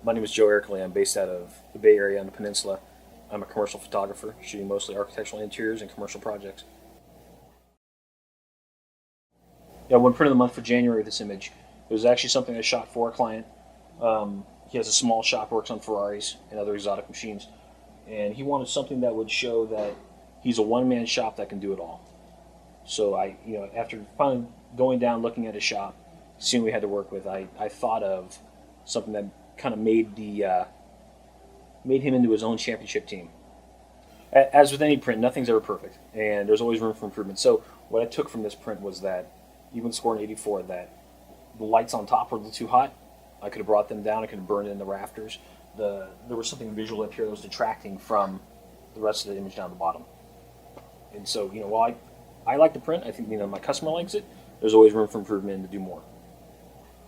My name is Joe Ercoli. I'm based out of the Bay Area on the peninsula. I'm a commercial photographer, shooting mostly architectural interiors and commercial projects. Yeah, I won print of the month for January with this image. It was actually something I shot for a client. He has a small shop, works on Ferraris and other exotic machines, and he wanted something that would show that he's a one-man shop that can do it all. So after finally going down, looking at his shop, seeing what we had to work with, I thought of something that kind of made him into his own championship team. As with any print, nothing's ever perfect, and there's always room for improvement. So what I took from this print was that, even scoring 84, that the lights on top were a little too hot. I could have brought them down. I could have burned it in the rafters. There was something visual up here that was detracting from the rest of the image down the bottom. And so, while I like the print, I think my customer likes it. There's always room for improvement and to do more.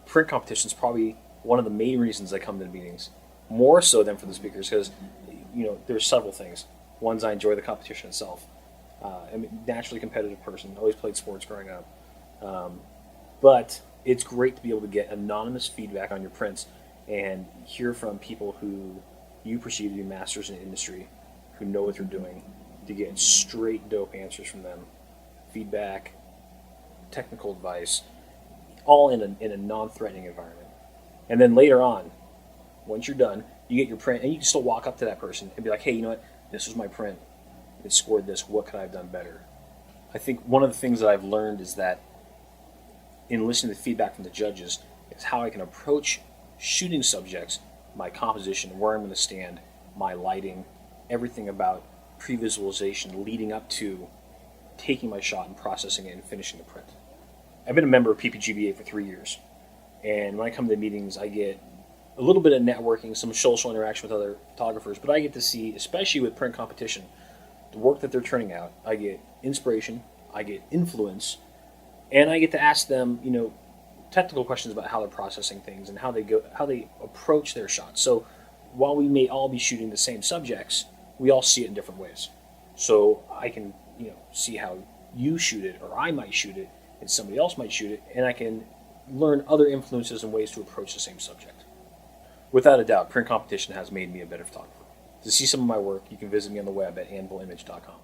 Print competition is probably one of the main reasons I come to the meetings, more so than for the speakers, because there's several things. One is I enjoy the competition itself. I'm a naturally competitive person. Always played sports growing up, but it's great to be able to get anonymous feedback on your prints and hear from people who you perceive to be masters in the industry, who know what they're doing, to get straight dope answers from them, feedback, technical advice, all in a non-threatening environment. And then later on, once you're done, you get your print, and you can still walk up to that person and be like, hey, you know what? This was my print. It scored this. What could I have done better? I think one of the things that I've learned is that in listening to feedback from the judges is how I can approach shooting subjects, my composition, where I'm going to stand, my lighting, everything about pre-visualization leading up to taking my shot and processing it and finishing the print. I've been a member of PPGBA for 3 years, and when I come to meetings, I get a little bit of networking, some social interaction with other photographers, but I get to see, especially with print competition, the work that they're turning out. I get inspiration, I get influence, and I get to ask them, technical questions about how they're processing things and how they approach their shots. So while we may all be shooting the same subjects, we all see it in different ways. So I can, see how you shoot it, or I might shoot it, and somebody else might shoot it, and I can learn other influences and ways to approach the same subject. Without a doubt, print competition has made me a better photographer. To see some of my work, you can visit me on the web at anvilimage.com.